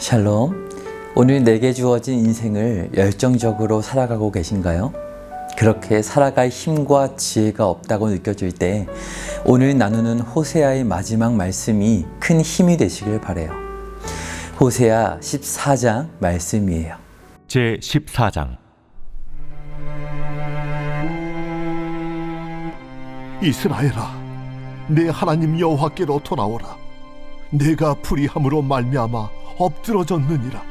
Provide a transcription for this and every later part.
샬롬. 오늘 내게 주어진 인생을 열정적으로 살아가고 계신가요? 그렇게 살아갈 힘과 지혜가 없다고 느껴질 때 오늘 나누는 호세아의 마지막 말씀이 큰 힘이 되시길 바라요. 호세아 14장 말씀이에요. 제 14장. 이스라엘아, 내 하나님 여호와께로 돌아오라. 내가 불의함으로 말미암아 엎드러졌느니라.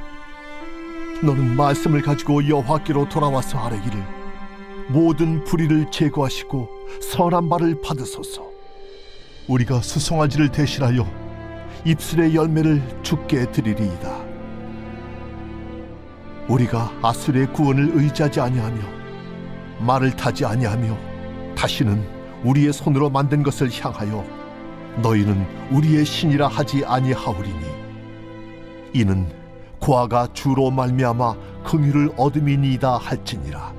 너는 말씀을 가지고 여호와께로 돌아와서 아뢰기를, 모든 불의를 제거하시고 선한 바를 받으소서. 우리가 수송아지를 대신하여 입술의 열매를 주께 드리리이다. 우리가 아수르의 구원을 의지하지 아니하며 말을 타지 아니하며 다시는 우리의 손으로 만든 것을 향하여 너희는 우리의 신이라 하지 아니하오리니, 이는 고아가 주로 말미암아 긍휼을 얻음이니이다 할지니라.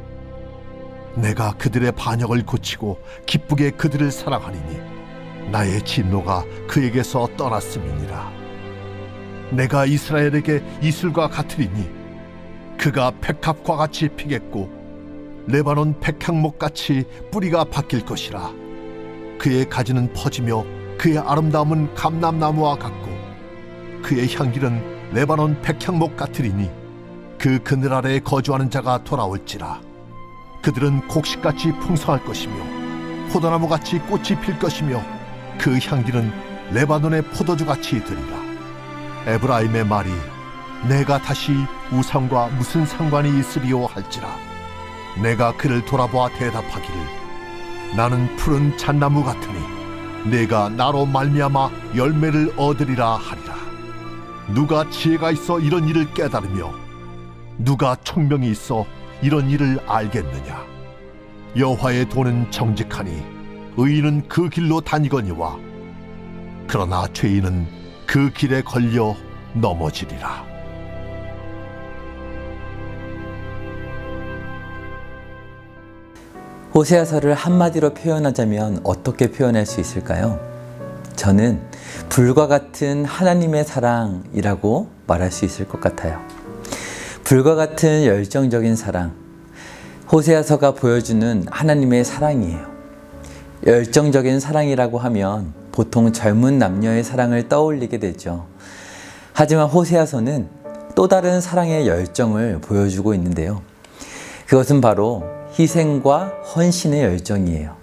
내가 그들의 반역을 고치고 기쁘게 그들을 사랑하리니 나의 진노가 그에게서 떠났음이니라. 내가 이스라엘에게 이슬과 같으리니 그가 백합과 같이 피겠고 레바논 백향목같이 뿌리가 바뀔 것이라. 그의 가지는 퍼지며 그의 아름다움은 감람나무와 같고 그의 향기는 레바논 백향목 같으리니 그 그늘 아래에 거주하는 자가 돌아올지라. 그들은 곡식같이 풍성할 것이며 포도나무같이 꽃이 필 것이며 그 향기는 레바논의 포도주같이 들리라. 에브라임의 말이 내가 다시 우상과 무슨 상관이 있으리요 할지라. 내가 그를 돌아보아 대답하기를, 나는 푸른 잣나무 같으니 내가 나로 말미암아 열매를 얻으리라 하리라. 누가 지혜가 있어 이런 일을 깨달으며 누가 총명이 있어 이런 일을 알겠느냐. 여호와의 도는 정직하니 의인은 그 길로 다니거니와 그러나 죄인은 그 길에 걸려 넘어지리라. 호세아서를 한마디로 표현하자면 어떻게 표현할 수 있을까요? 저는 불과 같은 하나님의 사랑이라고 말할 수 있을 것 같아요. 불과 같은 열정적인 사랑, 호세아서가 보여주는 하나님의 사랑이에요. 열정적인 사랑이라고 하면 보통 젊은 남녀의 사랑을 떠올리게 되죠. 하지만 호세아서는 또 다른 사랑의 열정을 보여주고 있는데요. 그것은 바로 희생과 헌신의 열정이에요.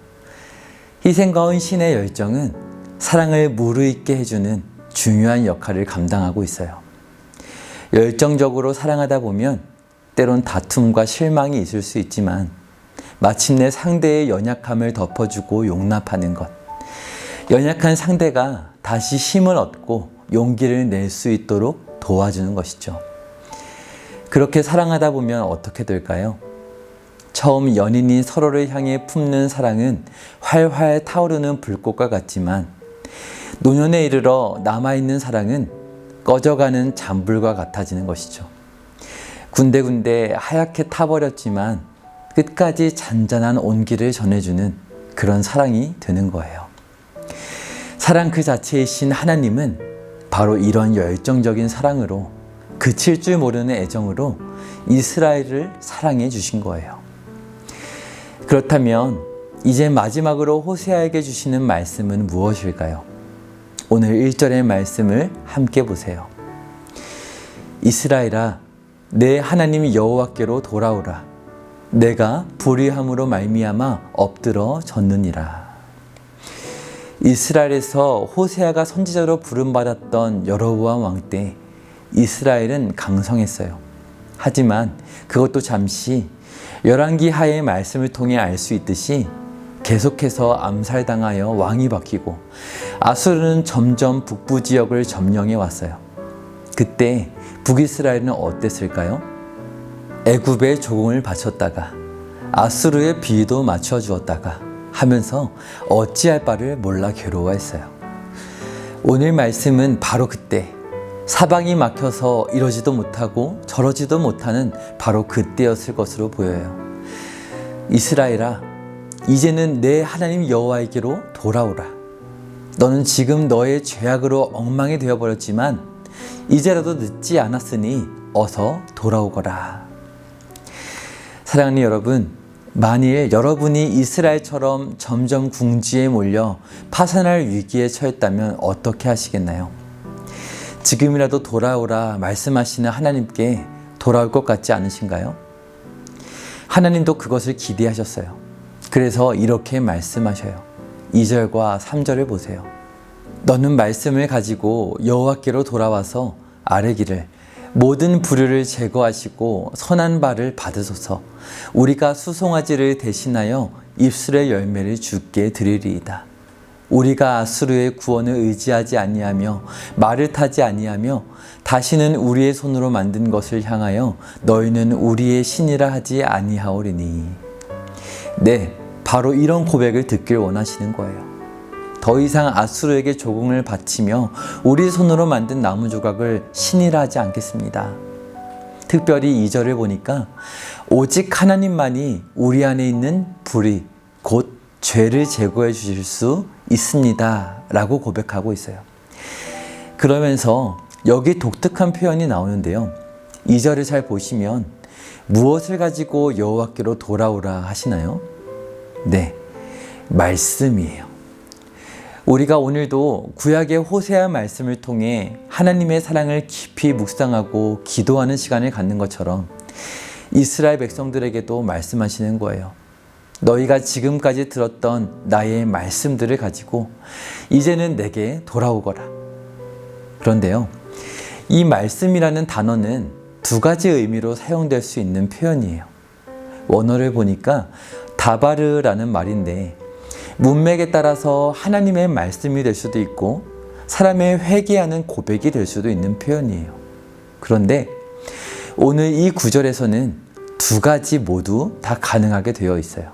희생과 헌신의 열정은 사랑을 무르익게 해주는 중요한 역할을 감당하고 있어요. 열정적으로 사랑하다 보면 때론 다툼과 실망이 있을 수 있지만 마침내 상대의 연약함을 덮어주고 용납하는 것, 연약한 상대가 다시 힘을 얻고 용기를 낼 수 있도록 도와주는 것이죠. 그렇게 사랑하다 보면 어떻게 될까요? 처음 연인이 서로를 향해 품는 사랑은 활활 타오르는 불꽃과 같지만 노년에 이르러 남아있는 사랑은 꺼져가는 잔불과 같아지는 것이죠. 군데군데 하얗게 타버렸지만 끝까지 잔잔한 온기를 전해주는 그런 사랑이 되는 거예요. 사랑 그 자체이신 하나님은 바로 이런 열정적인 사랑으로, 그칠 줄 모르는 애정으로 이스라엘을 사랑해 주신 거예요. 그렇다면 이제 마지막으로 호세아에게 주시는 말씀은 무엇일까요? 오늘 1절의 말씀을 함께 보세요. 이스라엘아, 내 하나님 여호와께로 돌아오라. 내가 불의함으로 말미암아 엎드러졌느니라. 이스라엘에서 호세아가 선지자로 부름받았던 여로보암 왕 때 이스라엘은 강성했어요. 하지만 그것도 잠시, 열왕기 하의 말씀을 통해 알 수 있듯이 계속해서 암살당하여 왕이 바뀌고 아수르는 점점 북부 지역을 점령해 왔어요. 그때 북이스라엘은 어땠을까요? 애굽에 조공을 바쳤다가 아수르의 비위도 맞춰 주었다가 하면서 어찌할 바를 몰라 괴로워했어요. 오늘 말씀은 바로 그때, 사방이 막혀서 이러지도 못하고 저러지도 못하는 바로 그때였을 것으로 보여요. 이스라엘아, 이제는 내 하나님 여호와에게로 돌아오라. 너는 지금 너의 죄악으로 엉망이 되어버렸지만 이제라도 늦지 않았으니 어서 돌아오거라. 사랑하는 여러분, 만일 여러분이 이스라엘처럼 점점 궁지에 몰려 파산할 위기에 처했다면 어떻게 하시겠나요? 지금이라도 돌아오라 말씀하시는 하나님께 돌아올 것 같지 않으신가요? 하나님도 그것을 기대하셨어요. 그래서 이렇게 말씀하셔요. 2절과 3절을 보세요. 너는 말씀을 가지고 여호와께로 돌아와서 아뢰기를 모든 불의를 제거하시고 선한 바를 받으소서. 우리가 수송아지를 대신하여 입술의 열매를 주께 드리리이다. 우리가 아수르의 구원을 의지하지 아니하며 말을 타지 아니하며 다시는 우리의 손으로 만든 것을 향하여 너희는 우리의 신이라 하지 아니하오리니. 네, 바로 이런 고백을 듣길 원하시는 거예요. 더 이상 아수르에게 조공을 바치며 우리 손으로 만든 나무 조각을 신이라 하지 않겠습니다. 특별히 2절을 보니까 오직 하나님만이 우리 안에 있는 불의, 곧 죄를 제거해 주실 수 있습니다 라고 고백하고 있어요. 그러면서 여기 독특한 표현이 나오는데요. 2절을 잘 보시면 무엇을 가지고 여호와께로 돌아오라 하시나요? 네, 말씀이에요. 우리가 오늘도 구약의 호세아 말씀을 통해 하나님의 사랑을 깊이 묵상하고 기도하는 시간을 갖는 것처럼 이스라엘 백성들에게도 말씀하시는 거예요. 너희가 지금까지 들었던 나의 말씀들을 가지고 이제는 내게 돌아오거라. 그런데요, 이 말씀이라는 단어는 두 가지 의미로 사용될 수 있는 표현이에요. 원어를 보니까 다바르라는 말인데 문맥에 따라서 하나님의 말씀이 될 수도 있고 사람의 회개하는 고백이 될 수도 있는 표현이에요. 그런데 오늘 이 구절에서는 두 가지 모두 다 가능하게 되어 있어요.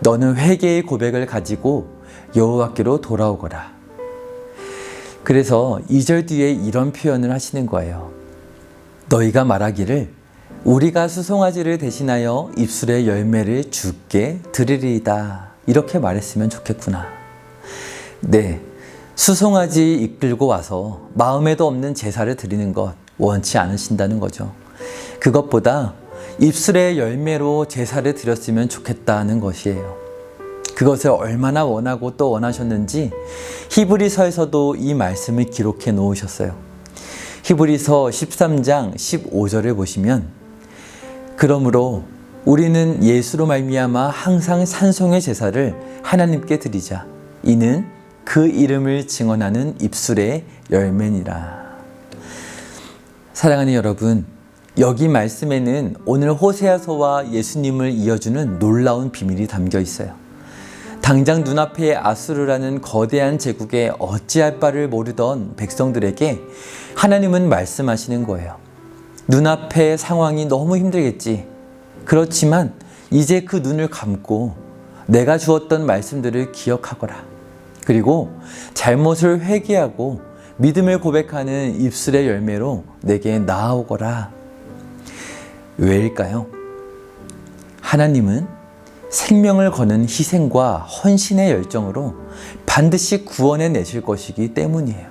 너는 회개의 고백을 가지고 여호와께로 돌아오거라. 그래서 2절 뒤에 이런 표현을 하시는 거예요. 너희가 말하기를 우리가 수송아지를 대신하여 입술의 열매를 주께 드리리이다. 이렇게 말했으면 좋겠구나. 네, 수송아지 이끌고 와서 마음에도 없는 제사를 드리는 것 원치 않으신다는 거죠. 그것보다 입술의 열매로 제사를 드렸으면 좋겠다는 것이에요. 그것을 얼마나 원하고 또 원하셨는지 히브리서에서도 이 말씀을 기록해 놓으셨어요. 히브리서 13장 15절을 보시면 그러므로 우리는 예수로 말미암아 항상 찬송의 제사를 하나님께 드리자. 이는 그 이름을 증언하는 입술의 열매니라. 사랑하는 여러분, 여기 말씀에는 오늘 호세아서와 예수님을 이어주는 놀라운 비밀이 담겨 있어요. 당장 눈앞에 아수르라는 거대한 제국에 어찌할 바를 모르던 백성들에게 하나님은 말씀하시는 거예요. 눈앞의 상황이 너무 힘들겠지. 그렇지만 이제 그 눈을 감고 내가 주었던 말씀들을 기억하거라. 그리고 잘못을 회개하고 믿음을 고백하는 입술의 열매로 내게 나아오거라. 왜일까요? 하나님은 생명을 거는 희생과 헌신의 열정으로 반드시 구원해 내실 것이기 때문이에요.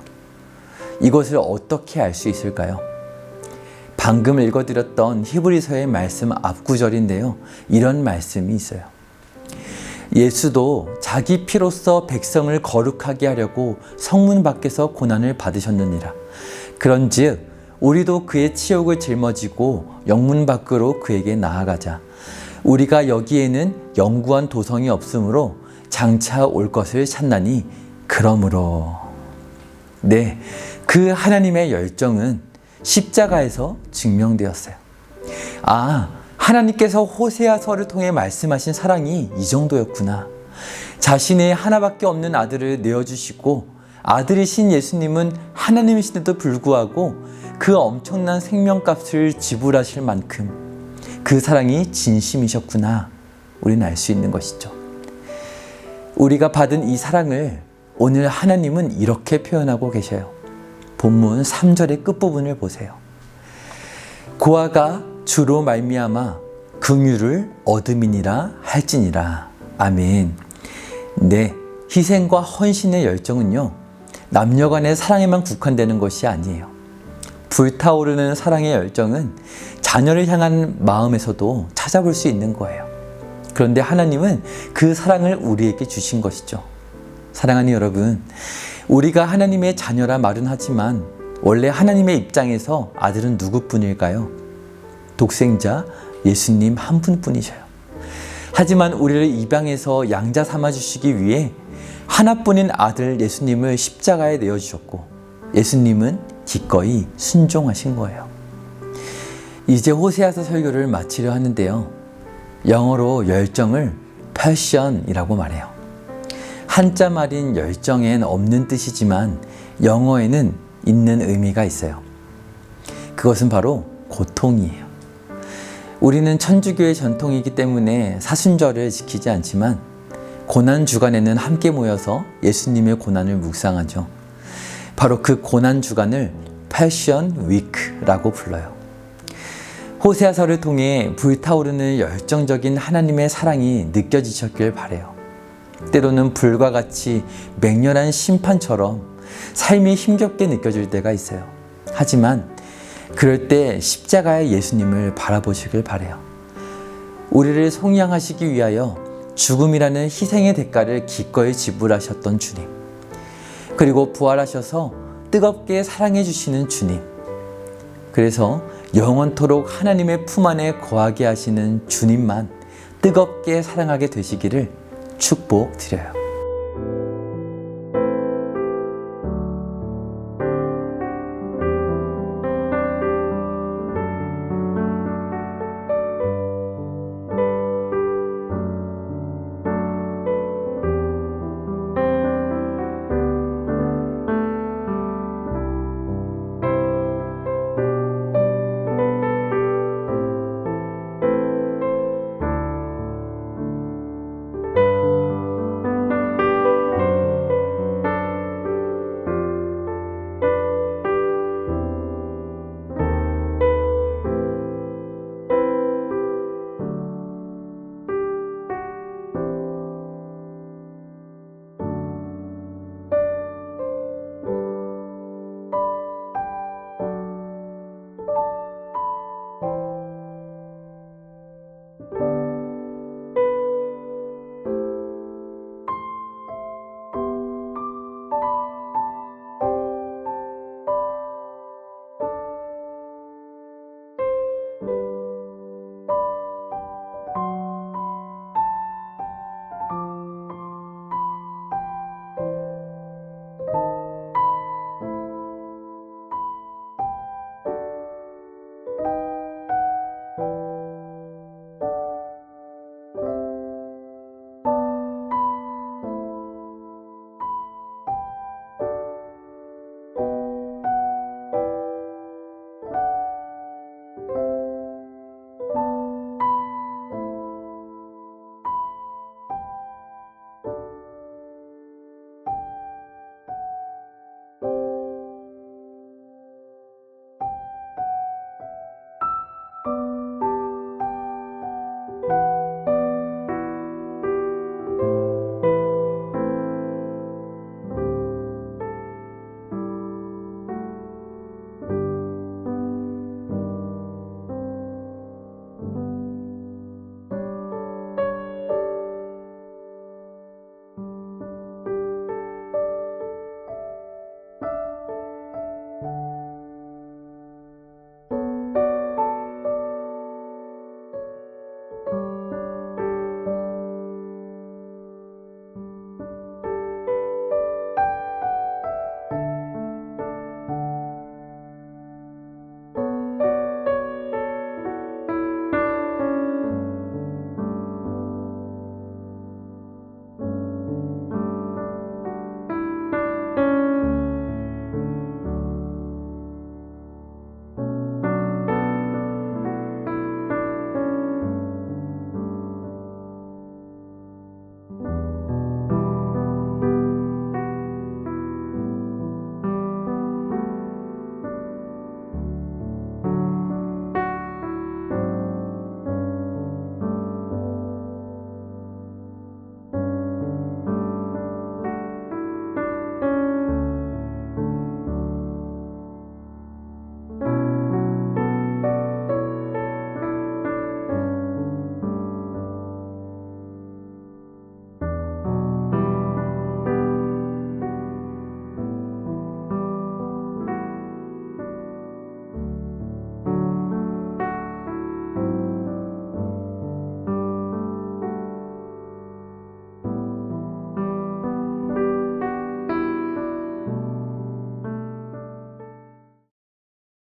이것을 어떻게 알 수 있을까요? 방금 읽어드렸던 히브리서의 말씀 앞구절인데요. 이런 말씀이 있어요. 예수도 자기 피로써 백성을 거룩하게 하려고 성문 밖에서 고난을 받으셨느니라. 그런즉 우리도 그의 치욕을 짊어지고 영문 밖으로 그에게 나아가자. 우리가 여기에는 영구한 도성이 없으므로 장차 올 것을 찾나니 그러므로. 네, 그 하나님의 열정은 십자가에서 증명되었어요. 아, 하나님께서 호세아서를 통해 말씀하신 사랑이 이 정도였구나. 자신의 하나밖에 없는 아들을 내어주시고 아들이신 예수님은 하나님이신데도 불구하고 그 엄청난 생명값을 지불하실 만큼 그 사랑이 진심이셨구나. 우리는 알 수 있는 것이죠. 우리가 받은 이 사랑을 오늘 하나님은 이렇게 표현하고 계셔요. 본문 3절의 끝부분을 보세요. 고아가 주로 말미암아 긍휼을 얻음이니라 할지니라. 아멘. 네, 희생과 헌신의 열정은요, 남녀간의 사랑에만 국한되는 것이 아니에요. 불타오르는 사랑의 열정은 자녀를 향한 마음에서도 찾아볼 수 있는 거예요. 그런데 하나님은 그 사랑을 우리에게 주신 것이죠. 사랑하는 여러분, 우리가 하나님의 자녀라 말은 하지만 원래 하나님의 입장에서 아들은 누구뿐일까요? 독생자 예수님 한 분뿐이셔요. 하지만 우리를 입양해서 양자 삼아주시기 위해 하나뿐인 아들 예수님을 십자가에 내어주셨고 예수님은 기꺼이 순종하신 거예요. 이제 호세아서 설교를 마치려 하는데요. 영어로 열정을 passion이라고 말해요. 한자 말인 열정엔 없는 뜻이지만 영어에는 있는 의미가 있어요. 그것은 바로 고통이에요. 우리는 천주교의 전통이기 때문에 사순절을 지키지 않지만 고난 주간에는 함께 모여서 예수님의 고난을 묵상하죠. 바로 그 고난 주간을 패션 위크라고 불러요. 호세아서를 통해 불타오르는 열정적인 하나님의 사랑이 느껴지셨길 바라요. 때로는 불과 같이 맹렬한 심판처럼 삶이 힘겹게 느껴질 때가 있어요. 하지만 그럴 때 십자가의 예수님을 바라보시길 바라요. 우리를 속량하시기 위하여 죽음이라는 희생의 대가를 기꺼이 지불하셨던 주님, 그리고 부활하셔서 뜨겁게 사랑해 주시는 주님, 그래서 영원토록 하나님의 품 안에 거하게 하시는 주님만 뜨겁게 사랑하게 되시기를 축복드려요.